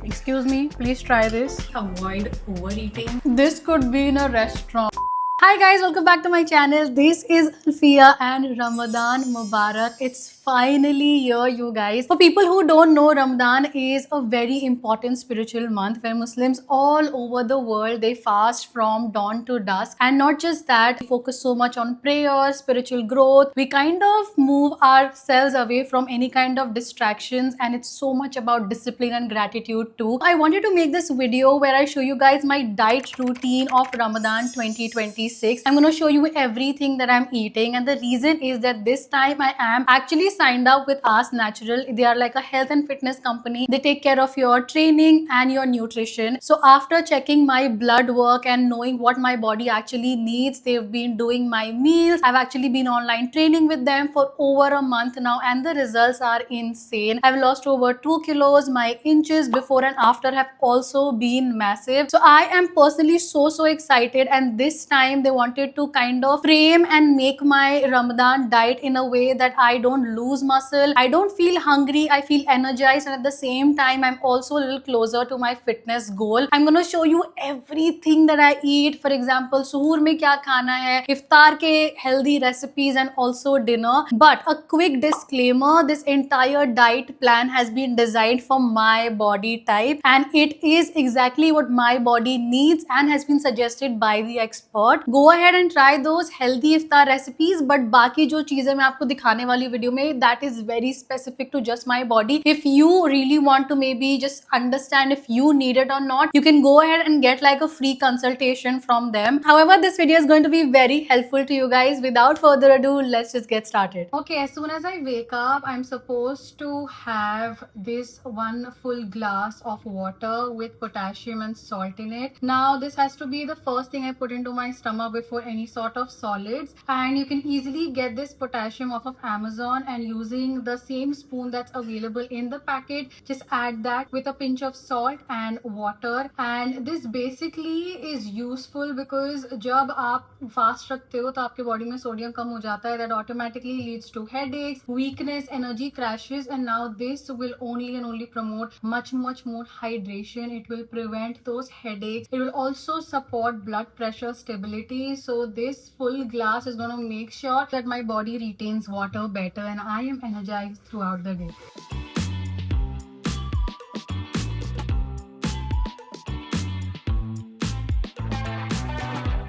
Excuse me, please try this. Avoid overeating. This could be in a restaurant. Hi guys, welcome back to my channel. This is Alfia and Ramadan Mubarak. It's finally here, you guys. For people who don't know, Ramadan is a very important spiritual month where Muslims all over the world, they fast from dawn to dusk. And not just that, we focus so much on prayer, spiritual growth. We kind of move ourselves away from any kind of distractions, and it's so much about discipline and gratitude too. I wanted to make this video where I show you guys my diet routine of Ramadan 2026. I'm going to show you everything that I'm eating, and the reason is that this time I am actually signed up with Ask Natural. They are like a health and fitness company. They take care of your training and your nutrition. So after checking my blood work and knowing what my body actually needs, they've been doing my meals. I've actually been online training with them for over a month now, and the results are insane. I've lost over 2 kilos. My inches before and after have also been massive. So I am personally so excited, and this time they wanted to kind of frame and make my Ramadan diet in a way that I don't lose muscle, I don't feel hungry, I feel energized, and at the same time I'm also a little closer to my fitness goal. I'm gonna show you everything that I eat. For example, suhoor mein kya khana hai, iftar ke healthy recipes, and also dinner. But a quick disclaimer, this entire diet plan has been designed for my body type, and it is exactly what my body needs and has been suggested by the expert. Go ahead and try those healthy iftar recipes, but बाकी जो चीजें मैं आपको दिखाने वाली video में, that is very specific to just my body. If you really want to maybe just understand if you need it or not, you can go ahead and get like a free consultation from them. However, this video is going to be very helpful to you guys. Without further ado, let's just get started. Okay, as soon as I wake up, I'm supposed to have this one full glass of water with potassium and salt in it. Now, this has to be the first thing I put into my stomach before any sort of solids, and you can easily get this potassium off of Amazon, and using the same spoon that's available in the packet, just add that with a pinch of salt and water. And this basically is useful because जब आप fast रखते हो तो आपके body में sodium कम हो जाता है, that automatically leads to headaches, weakness, energy crashes, and now this will only and only promote much more hydration. It will prevent those headaches. It will also support blood pressure stability. So this full glass is going to make sure that my body retains water better, and I am energized throughout the day.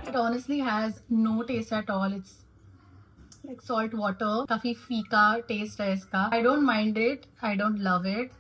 It honestly has no taste at all. It's like salt water. काफी फीका taste है इसका. I don't mind it. I don't love it.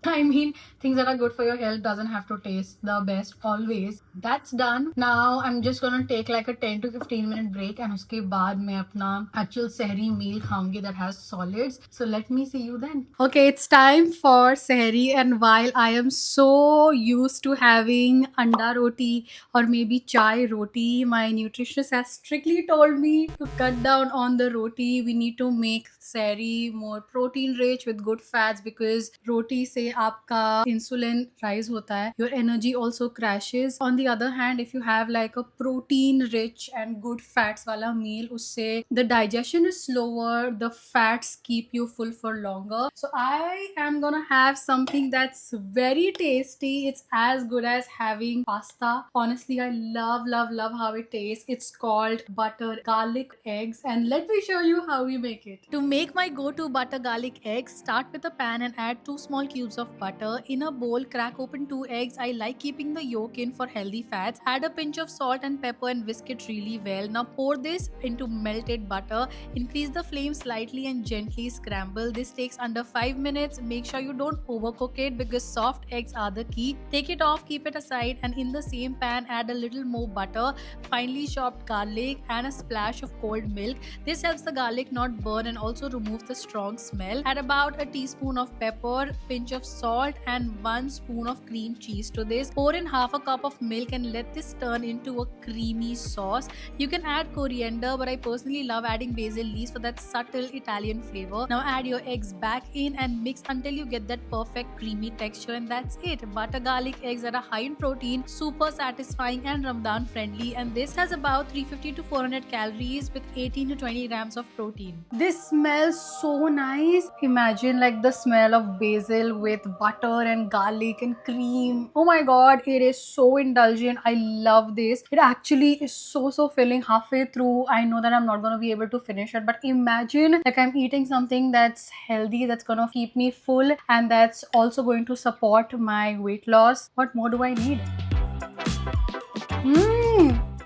I mean, things that are good for your health doesn't have to taste the best always. That's done. Now I'm just gonna take like a 10 to 15 minute break, and उसके बाद मैं अपना actual सहरी meal खाऊंगी that has solids. So let me see you then. Okay, it's time for सहरी, and while I am so used to having anda roti or maybe chai roti, my nutritionist has strictly told me to cut down on the roti. We need to make सहरी more protein rich with good fats, because roti से आपका insulin rise होता है, your energy also crashes. On the other hand, if you have like a protein rich and good fats वाला meal, उससे the digestion is slower, the fats keep you full for longer. So I am gonna have something that's very tasty. It's as good as having pasta. Honestly, I love how it tastes. It's called butter garlic eggs, and let me show you how we make it. To make my go-to butter garlic eggs, start with a pan and add 2 small cubes of butter. In a bowl, crack open 2 eggs. I like keeping the yolk in for healthy fats. Add a pinch of salt and pepper and whisk it really well. Now pour this into melted butter. Increase the flame slightly and gently scramble. This takes under 5 minutes. Make sure you don't overcook it because soft eggs are the key. Take it off, keep it aside, and in the same pan add a little more butter, finely chopped garlic, and a splash of cold milk. This helps the garlic not burn and also removes the strong smell. Add about a teaspoon of pepper, pinch of salt, and 1 spoon of cream cheese to this. Pour in half a cup of milk and let this turn into a creamy sauce. You can add coriander, but I personally love adding basil leaves for that subtle Italian flavor. Now add your eggs back in and mix until you get that perfect creamy texture, and that's it. Butter garlic eggs that are high in protein, super satisfying and Ramadan friendly, and this has about 350 to 400 calories with 18 to 20 grams of protein. This smells so nice. Imagine like the smell of basil with with butter and garlic and cream. Oh my god, it is so indulgent. I love this. It actually is so filling. Halfway through, I know that I'm not gonna be able to finish it, but imagine like I'm eating something that's healthy, that's gonna keep me full, and that's also going to support my weight loss. What more do I need?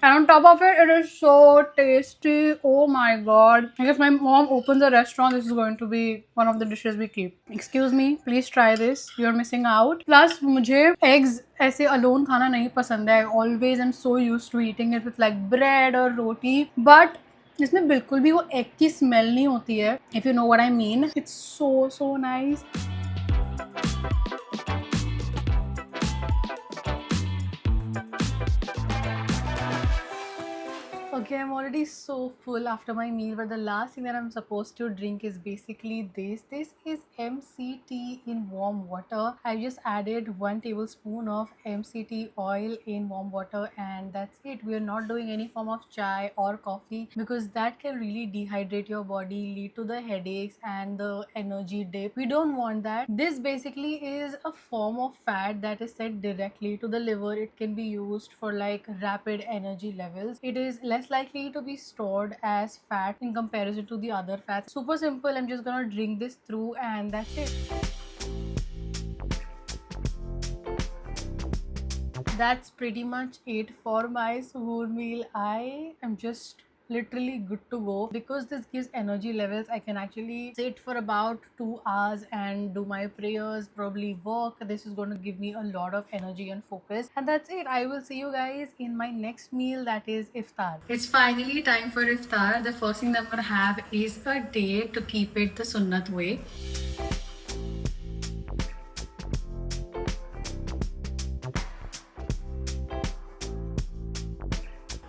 And on top of it, it is so tasty. Oh my god. I guess my mom opens a restaurant, this is going to be one of the dishes we keep. Excuse me, please try this. You're missing out. Plus, मुझे eggs ऐसे alone खाना नहीं पसंद है. I always am so used to eating it with like bread or roti. But इसमें बिल्कुल भी वो egg की smell नहीं होती है. If you know what I mean. It's so nice. Okay, I'm already so full after my meal, but the last thing that I'm supposed to drink is basically this. This is MCT in warm water. I just added 1 tablespoon of MCT oil in warm water, and that's it. We are not doing any form of chai or coffee because that can really dehydrate your body, lead to the headaches and the energy dip. We don't want that. This basically is a form of fat that is sent directly to the liver. It can be used for like rapid energy levels. It is less likely to be stored as fat in comparison to the other fats. Super simple. I'm just gonna drink this through and that's it. That's pretty much it for my suhoor meal. I am just literally good to go because this gives energy levels. I can actually sit for about 2 hours and do my prayers, probably walk. This is going to give me a lot of energy and focus, and that's it. I will see you guys in my next meal, that is iftar. It's finally time for iftar. The first thing that I'm going to have is a date to keep it the sunnat way.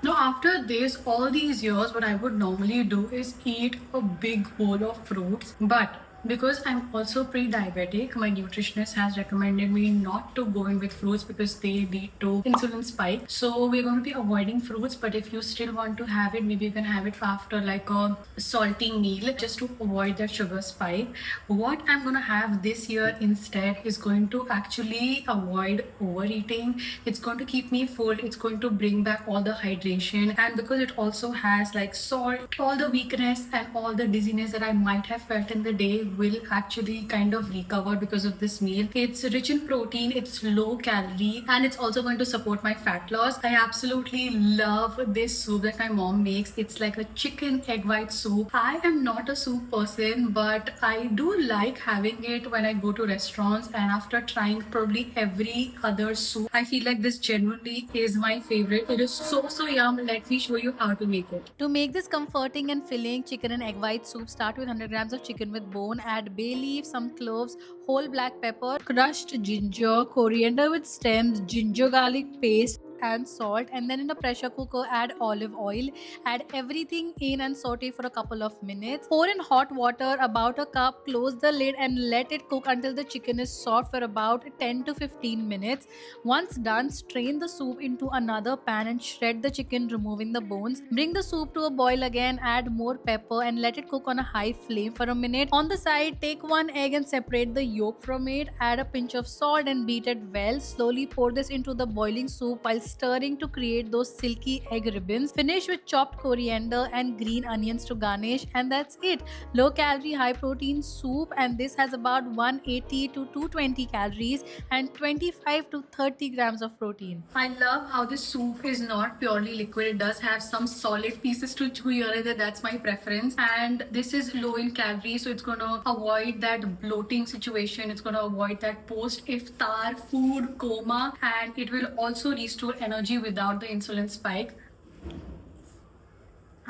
Now after this, all these years, what I would normally do is eat a big bowl of fruits, but because I'm also pre-diabetic, my nutritionist has recommended me not to go in with fruits because they lead to insulin spike. So we're going to be avoiding fruits, but if you still want to have it, maybe you can have it after like a salty meal just to avoid that sugar spike. What I'm going to have this year instead is going to actually avoid overeating. It's going to keep me full. It's going to bring back all the hydration, and because it also has like salt, all the weakness and all the dizziness that I might have felt in the day will actually kind of recover because of this meal. It's rich in protein, it's low calorie, and it's also going to support my fat loss. I absolutely love this soup that my mom makes. It's like a chicken egg white soup. I am not a soup person, but I do like having it when I go to restaurants, and after trying probably every other soup, I feel like this genuinely is my favorite. It is so yum. Let me show you how to make it. To make this comforting and filling chicken and egg white soup, start with 100 grams of chicken with bone. Add bay leaf, some cloves, whole black pepper, crushed ginger, coriander with stems, ginger garlic paste, and salt, and then in a pressure cooker add olive oil. Add everything in and saute for a couple of minutes. Pour in hot water, about a cup, close the lid and let it cook until the chicken is soft for about 10 to 15 minutes. Once done, strain the soup into another pan and shred the chicken, removing the bones. Bring the soup to a boil again, add more pepper and let it cook on a high flame for a minute. On the side, take 1 egg and separate the yolk from it. Add a pinch of salt and beat it well. Slowly pour this into the boiling soup while stirring to create those silky egg ribbons. Finish with chopped coriander and green onions to garnish, and that's it. Low calorie, high protein soup, and this has about 180 to 220 calories and 25 to 30 grams of protein. I love how this soup is not purely liquid. It does have some solid pieces to chew here and there. That's my preference, and this is low in calories, so it's going to avoid that bloating situation. It's going to avoid that post iftar food coma, and it will also restore energy without the insulin spike.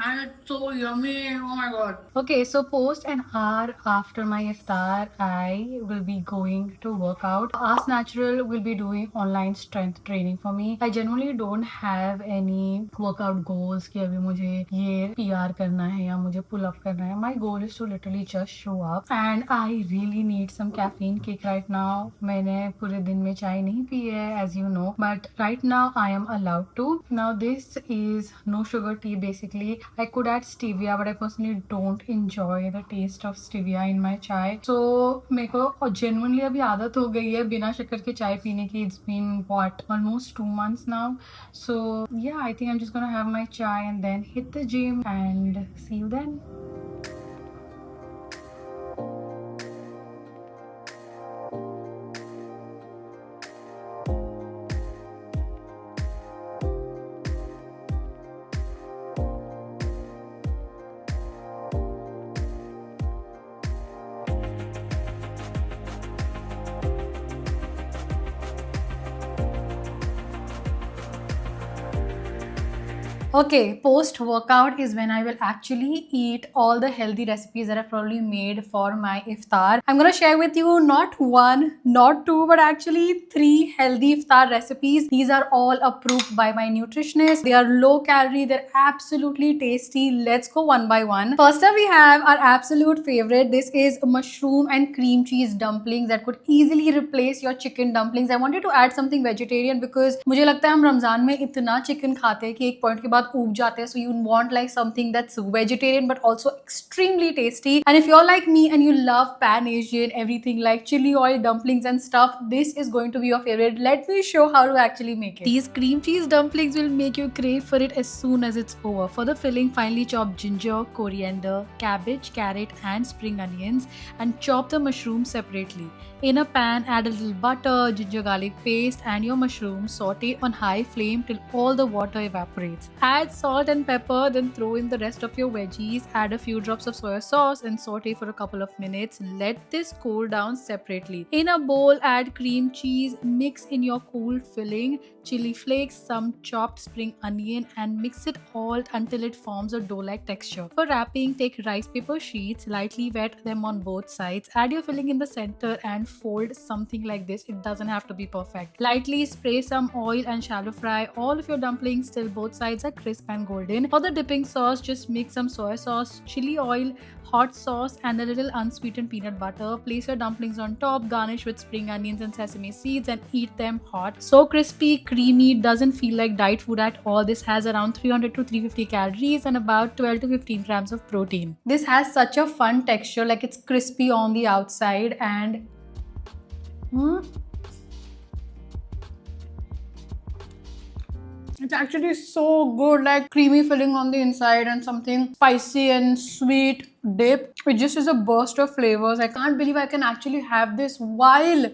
And it's so yummy. Oh my god. Okay, so post an hour after my iftar, I will be going to work out. Ask Natural will be doing online strength training for me. I generally don't have any workout goals कि अभी मुझे ये PR करना है या मुझे pull up करना है. My goal is to literally just show up, and I really need some caffeine kick right now. मैंने पूरे दिन में चाय नहीं पी है, as you know, but right now I am allowed to. Now this is no sugar tea basically. I could add stevia, but I personally don't enjoy the taste of stevia in my chai. So मेरे को genuinely अभी आदत हो गई है बिना शक्कर के चाय पीने की. It's been what, almost 2 months now. So yeah, I think I'm just gonna have my chai and then hit the gym and see you then. Okay, post workout is when I will actually eat all the healthy recipes that I've probably made for my iftar. I'm gonna share with you not one, not two, but actually 3 healthy iftar recipes. These are all approved by my nutritionist. They are low calorie, they're absolutely tasty. Let's go one by one. First up, we have our absolute favorite. This is mushroom and cream cheese dumplings that could easily replace your chicken dumplings. I wanted to add something vegetarian because मुझे लगता है हम रमजान में इतना chicken खाते हैं कि एक पॉइंट के बाद ऊब जाते हैं. So you want like something that's vegetarian but also extremely tasty. And if you're like me and you love Pan Asian, everything like chili oil dumplings and stuff, this is going to be your favorite. Let me show how to actually make it. These cream cheese dumplings will make you crave for it as soon as it's over. For the filling, finely chop ginger, coriander, cabbage, carrot and spring onions and chop the mushrooms separately. In a pan, add a little butter, ginger garlic paste and your mushrooms. Saute on high flame till all the water evaporates. Add salt and pepper, then throw in the rest of your veggies. Add a few drops of soy sauce and saute for a couple of minutes. Let this cool down separately. In a bowl, add cream cheese, mix in your cool filling, chili flakes, some chopped spring onion and mix it all until it forms a dough-like texture. For wrapping, take rice paper sheets, lightly wet them on both sides. Add your filling in the center and fold something like this. It doesn't have to be perfect. Lightly spray some oil and shallow fry all of your dumplings till both sides are crisp and golden. For the dipping sauce, just mix some soy sauce, chili oil, hot sauce and a little unsweetened peanut butter. Place your dumplings on top, garnish with spring onions and sesame seeds and eat them hot. So crispy, creamy, doesn't feel like diet food at all. This has around 300 to 350 calories and about 12 to 15 grams of protein. This has such a fun texture, like it's crispy on the outside and it's actually so good, like creamy filling on the inside and something spicy and sweet dip. It just is a burst of flavors. I can't believe I can actually have this while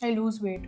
I lose weight.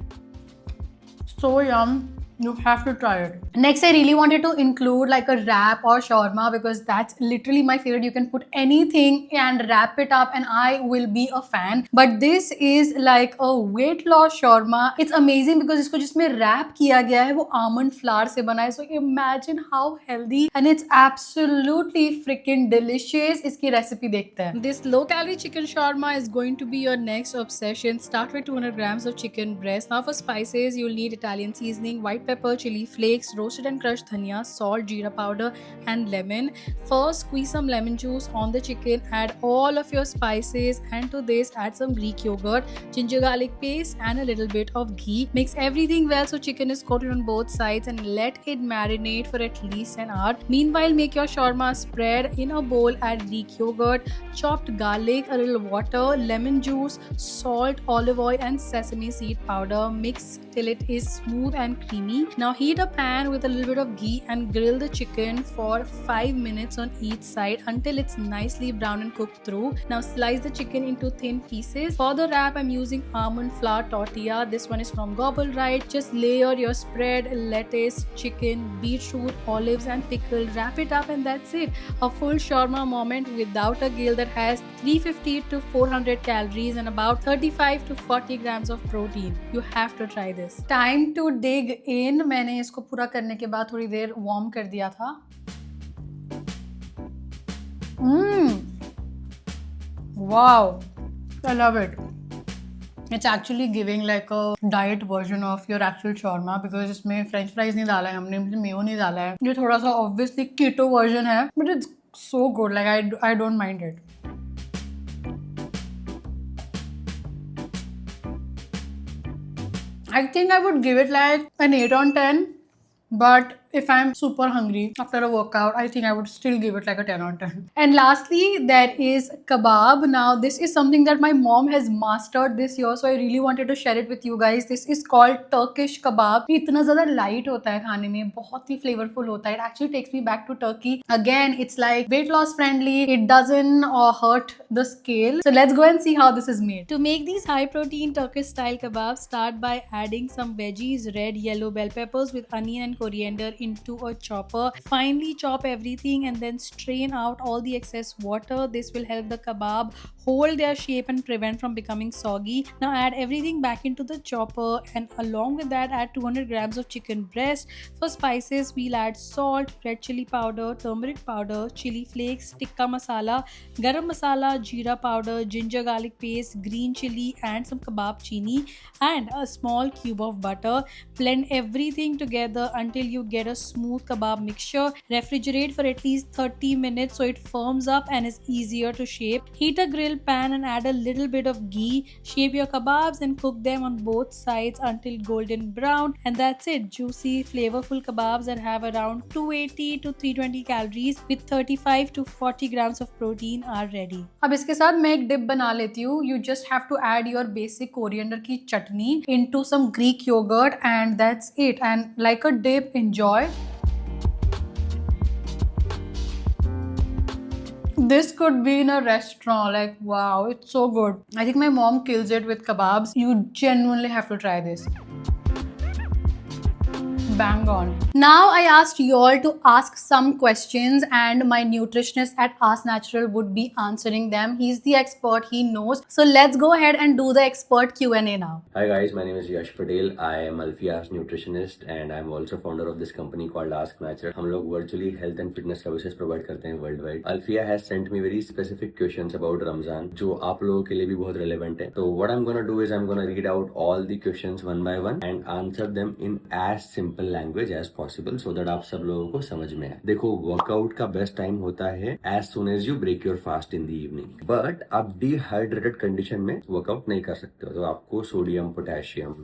So yum. You have to try it. Next, I really wanted to include like a wrap or shawarma because that's literally my favorite. You can put anything and wrap it up and I will be a fan. But this is like a weight loss shawarma. It's amazing because इसको जिसमें wrap किया गया है वो almond flour से बना है. So imagine how healthy and it's absolutely freaking delicious. इसकी recipe देखते हैं. This low calorie chicken shawarma is going to be your next obsession. Start with 200 grams of chicken breast. Now for spices, you'll need Italian seasoning, white pepper, chili flakes, roasted and crushed dhania, salt, jeera powder and lemon. First, squeeze some lemon juice on the chicken, add all of your spices and to this add some Greek yogurt, ginger garlic paste and a little bit of ghee. Mix everything well so chicken is coated on both sides and let it marinate for at least an hour. Meanwhile, make your shawarma spread. In a bowl, add Greek yogurt, chopped garlic, a little water, lemon juice, salt, olive oil and sesame seed powder. Mix till it is smooth and creamy. Now heat a pan with a little bit of ghee and grill the chicken for 5 minutes on each side until it's nicely brown and cooked through. Now slice the chicken into thin pieces. For the wrap, I'm using almond flour tortilla. This one is from Gobble Right. Just layer your spread, lettuce, chicken, beetroot, olives and pickle. Wrap it up and that's it. A full shawarma moment without a gill that has 350 to 400 calories and about 35 to 40 grams of protein. You have to try this. Time to dig in. मैंने इसको पूरा करने के बाद थोड़ी देर warm कर दिया था. Wow, I love it. It's actually giving like a diet version of your actual shawarma because इसमें French fries नहीं डाला है हमने, मेयो नहीं डाला है. ये थोड़ा सा obviously keto version है, but it's so good. Like I don't mind it. I think I would give it like an 8 on 10, but if I'm super hungry after a workout, I think I would still give it like a 10 on 10. And lastly, there is kebab. Now, this is something that my mom has mastered this year, so I really wanted to share it with you guys. This is called Turkish kebab. इतना ज़्यादा light होता है खाने में, बहुत ही flavorful होता है. It actually takes me back to Turkey. Again, it's like weight loss friendly. It doesn't hurt the scale. So let's go and see how this is made. To make these high protein Turkish style kebabs, start by adding some veggies, red, yellow bell peppers with onion and coriander into a chopper. Finely chop everything and then strain out all the excess water. This will help the kebab hold their shape and prevent from becoming soggy. Now add everything back into the chopper, and along with that add 200 grams of chicken breast. For spices, we'll add salt, red chili powder, turmeric powder, chili flakes, tikka masala, garam masala, jeera powder, ginger garlic paste, green chili and some kebab chini, and a small cube of butter. Blend everything together until you get a smooth kebab mixture. Refrigerate for at least 30 minutes so it firms up and is easier to shape. Heat a grill pan and add a little bit of ghee. Shape your kebabs and cook them on both sides until golden brown, and that's it. Juicy, flavorful kebabs that have around 280 to 320 calories with 35 to 40 grams of protein are ready. अब इसके साथ मैं एक dip बना लेती हूँ. You just have to add your basic coriander की चटनी into some Greek yogurt, and that's it. And like a dip, enjoy. This could be in a restaurant. Like, wow, it's so good. I think my mom kills it with kebabs. You genuinely have to try this. Bang on. Now I asked you all to ask some questions, and my nutritionist at Ask Natural would be answering them. He's the expert, he knows. So let's go ahead and do the expert Q&A now. Hi guys, my name is Yash Patel. I am Alfia's nutritionist and I'm also founder of this company called Ask Natural. हम लोग virtually health and fitness services provide करते हैं worldwide. Alfia has sent me very specific questions about Ramzan जो आप लोगों के लिए भी बहुत relevant है. So what I'm gonna do is I'm gonna read out all the questions one by one and answer them in as simple language as possible so that आप सब लोगों को समझ में आए. देखो, वर्कआउट का बेस्ट टाइम होता है as soon as you break your fast in the evening, but आप डिहाइड्रेटेड कंडीशन में वर्कआउट नहीं कर सकते हो. तो आपको sodium, potassium,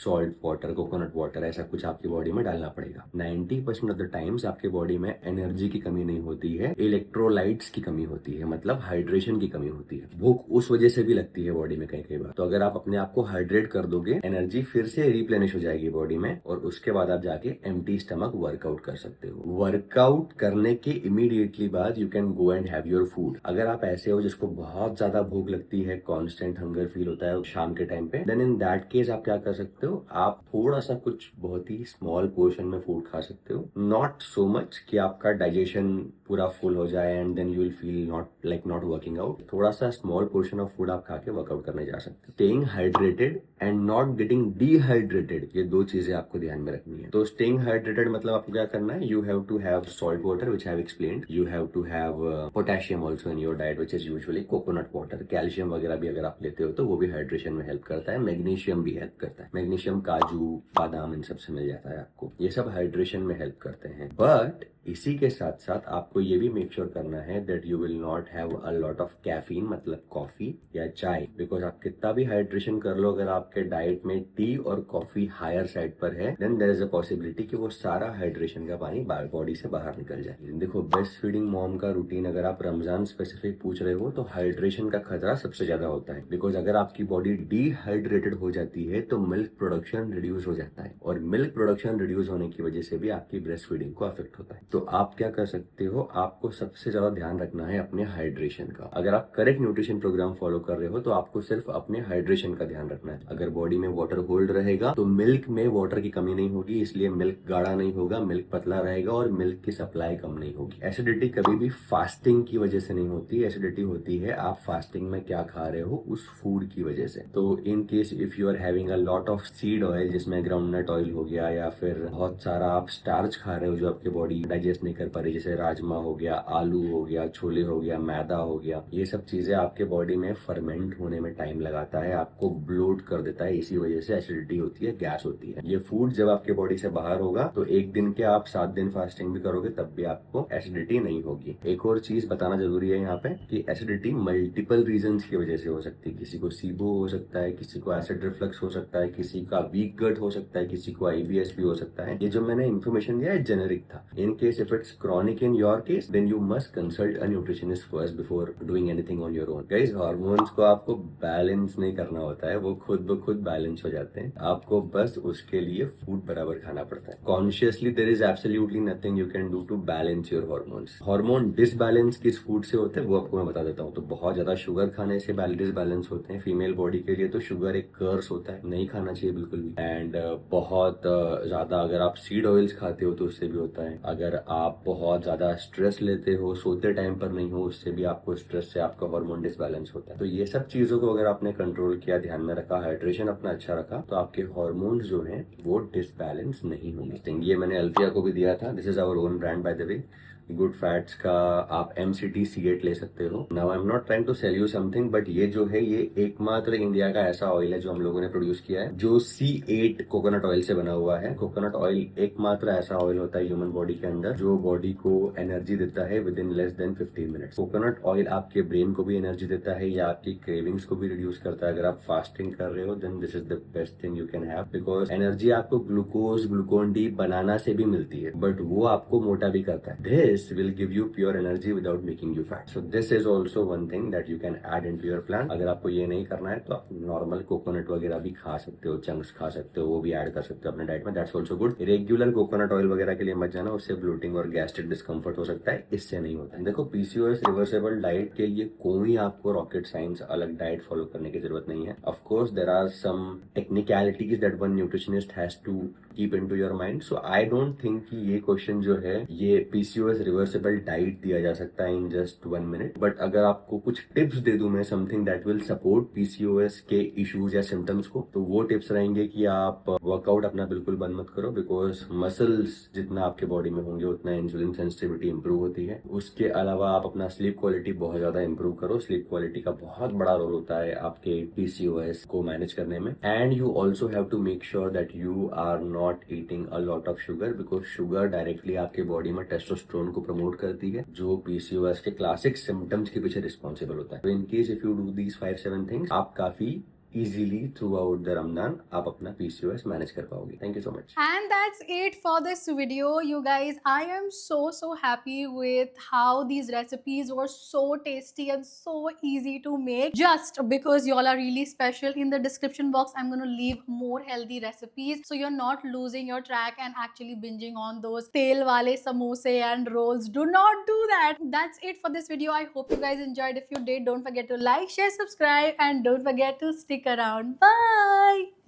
salt water, coconut water ऐसा कुछ आपकी बॉडी में डालना पड़ेगा. 90% ऑफ द टाइम्स आपके बॉडी में एनर्जी की कमी नहीं होती है, इलेक्ट्रोलाइट्स की कमी होती है, मतलब हाइड्रेशन की कमी होती है. भूख उस वजह से भी लगती है बॉडी में कई बार. तो अगर आप अपने आप को हाइड्रेट कर दोगे, एनर्जी फिर से रिप्लेनिश हो जाएगी बॉडी में और उसके बाद आप जाके एम्प्टी स्टमक वर्कआउट कर सकते हो. वर्कआउट करने के इमीडिएटली बाद you can go and have your food. अगर आप ऐसे हो जिसको बहुत ज्यादा भूख लगती है, कॉन्स्टेंट हंगर फील होता है शाम के टाइम पे, देन इन दैट केस आप क्या कर सकते हो, आप थोड़ा सा कुछ बहुत ही स्मॉल पोर्शन में फूड खा सकते हो. नॉट सो मच कि आपका डाइजेशन पूरा फुल हो जाए and then you will feel not working out. थोड़ा सा स्मॉल पोर्शन ऑफ फूड आप खा के वर्कआउट करने जा सकते हो. Staying hydrated and not getting dehydrated, ये दो चीजें आपको ध्यान में रखनी है. तो स्टेइंग हाइड्रेटेड मतलब आपको क्या करना है, you have to have salt water which I have explained. You have to have potassium also in your diet which is usually coconut water. Calcium वगैरह भी अगर आप लेते हो तो वो भी हाइड्रेशन में हेल्प करता है. मैग्नीशियम भी हेल्प करता है. मैग्नीशियम काजू, बादाम इन सब से मिल जाता है आपको. ये सब हाइड्रेशन में हेल्प करते हैं. बट इसी के साथ साथ आपको ये भी मेक श्योर करना है that you will not have a lot of caffeine, मतलब कॉफी या चाय. बिकॉज आप कितना भी हाइड्रेशन कर लो, अगर आपके डाइट में टी और कॉफी हायर साइड पर है, then there is a possibility कि वो सारा हाइड्रेशन का पानी बॉडी से बाहर निकल जाए. देखो, ब्रेस्ट फीडिंग मॉम का रूटीन अगर आप रमजान स्पेसिफिक पूछ रहे हो तो हाइड्रेशन का खतरा सबसे ज्यादा होता है. बिकॉज अगर आपकी बॉडी डिहाइड्रेटेड हो जाती है तो मिल्क प्रोडक्शन रिड्यूस हो जाता है, और मिल्क प्रोडक्शन रिड्यूस होने की वजह से भी आपकी ब्रेस्ट फीडिंग को अफेक्ट होता है. तो आप क्या कर सकते हो, आपको सबसे ज्यादा ध्यान रखना है अपने हाइड्रेशन का. अगर आप करेक्ट न्यूट्रिशन प्रोग्राम फॉलो कर रहे हो तो आपको सिर्फ अपने हाइड्रेशन का ध्यान रखना है. अगर बॉडी में वाटर होल्ड रहेगा तो मिल्क में वाटर की कमी नहीं होगी, इसलिए मिल्क गाढ़ा नहीं होगा, मिल्क पतला रहेगा और मिल्क की सप्लाई कम नहीं होगी. एसिडिटी कभी भी फास्टिंग की वजह से नहीं होती. एसिडिटी होती है आप फास्टिंग में क्या खा रहे हो उस फूड की वजह से. तो in case if you are having a lot of seed oil, जिसमें ग्राउंडनट ऑयल हो गया, या फिर बहुत सारा आप स्टार्च खा रहे हो जो आपके बॉडी डाइजेस्ट नहीं कर पा रही, जैसे राजमा हो गया, आलू हो गया, छोले हो गया, मैदा हो गया, ये सब चीजें आपके बॉडी में फर्मेंट होने में टाइम लगाता है, आपको ब्लोट कर देता है, इसी वजह से एसिडिटी होती है, गैस होती है। ये फूड जब आपके बॉडी से बाहर होगा तो एक दिन के आप 7 दिन फास्टिंग भी करोगे तब भी आपको एसिडिटी नहीं होगी। एक और चीज बताना जरूरी है यहाँ पे कि एसिडिटी मल्टीपल रीजंस की वजह से हो सकती है। किसी को सीबो हो सकता है, किसी को एसिड रिफ्लक्स हो सकता है, किसी का वीक गट हो सकता है, किसी को IBS भी हो सकता है। ये जो मैंने इन्फॉर्मेशन दिया है जेनेरिक था। In case if it's chronic in your case then you must consult a nutritionist first before doing anything on your own. Guys, hormones को आपको बैलेंस नहीं करना होता है, वो खुद ब खुद बैलेंस हो जाते हैं। आपको बस उसके लिए फूड बराबर खाना पड़ता है। Consciously there is absolutely nothing you can do to balance your hormones. Hormone disbalance किस फूड से होते हैं वो आपको मैं बता देता हूँ। तो बहुत ज्यादा शुगर खाने से डिसबैलेंस होते हैं। फीमेल बॉडी के लिए तो शुगर एक कर्स होता है, नहीं खाना चाहिए बिल्कुल भी। एंड बहुत ज्यादा अगर आप सीड ऑयल्स खाते हो तो उससे भी होता है। अगर आप बहुत ज्यादा स्ट्रेस लेते हो, सोते टाइम पर नहीं हो, उससे भी आपको स्ट्रेस से आपका हार्मोन डिसबैलेंस होता है। तो ये सब चीजों को अगर आपने कंट्रोल किया, ध्यान में रखा, हाइड्रेशन अपना अच्छा रखा, तो आपके हार्मोन्स जो हैं वो डिसबैलेंस नहीं होंगे। ये मैंने अल्फिया को भी दिया था। This is our own brand by the way. Good fats का आप MCT C8 ले सकते हो। Now I am not trying to sell you something, but ये जो है ये एकमात्र इंडिया का ऐसा ऑयल है जो हम लोगों ने प्रोड्यूस किया है जो C8 कोकोनट ऑयल से बना हुआ है। कोकोनट ऑयल एकमात्र ऐसा ऑयल होता है ह्यूमन बॉडी के अंदर जो बॉडी को एनर्जी देता है with in less than 15 minutes. Coconut oil आपके ब्रेन को भी एनर्जी देता है या आपकी क्रेविंग्स को भी रिड्यूस करता है। अगर आप फास्टिंग कर रहे हो then this is the best thing you can have, because energy आपको ग्लूकोज, ग्लूकोन डी बनाना से भी मिलती है, बट वो आपको मोटा भी करता है। This will give you pure energy without making you fat. So this is also one thing that you can add into your plan. अगर आपको ये नहीं करना है तो आप नॉर्मल कोकोनट वगैरह भी खा सकते हो, चंक्स खा सकते हो, वो भी ऐड कर सकते हो अपने डाइट में। That's also good. Regular coconut oil वगैरह के लिए मत जाना, उससे ब्लोटिंग और गैस्ट्रिक डिस्कम्फर्ट हो सकता है, इससे नहीं होता है। देखो, PCOS रिवर्सेबल डाइट के लिए कोई आपको रॉकेट साइंस अलग डाइट फॉलो करने की जरूरत नहीं है। Of course there are some technicalities that one nutritionist has to keep into your mind. So I don't think कि ये क्वेश्चन जो है ये PCOS रिवर्सेबल डाइट दिया जा सकता है इन जस्ट 1 मिनट। बट अगर आपको कुछ टिप्स दे दूं मैं, something that will support PCOS के इश्यूज या सिम्टम्स को, तो वो टिप्स रहेंगे कि आप वर्कआउट अपना बिल्कुल बंद मत करो, बिकॉज मसल्स जितना आपके बॉडी में होंगे उतना इंसुलिन सेंसिटिविटी इंप्रूव होती है। उसके अलावा आप अपना स्लीप क्वालिटी बहुत ज्यादा इंप्रूव करो। स्लीप क्वालिटी का बहुत बड़ा रोल होता है आपके PCOS को मैनेज करने में। And you also have to make sure that you are not eating a lot of sugar, because sugar directly आपके बॉडी में टेस्टोस्टेरोन को प्रमोट करती है जो PCOS के क्लासिक सिम्टम्स के पीछे रिस्पॉन्सिबल होता है। तो in case if you do these 5-7 things, आप काफी easily throughout the Ramadan आप अपना PCOS मैनेज कर पाओगे। Thank you so much. And that's it for this video, you guys. I am so happy with how these recipes were so tasty and so easy to make. Just because y'all are really special, in the description box I'm gonna leave more healthy recipes so you're not losing your track and actually binging on those tel wale samosa and rolls. Do not do that. That's it for this video. I hope you guys enjoyed. If you did, don't forget to like, share, subscribe, and don't forget to stick around. Bye.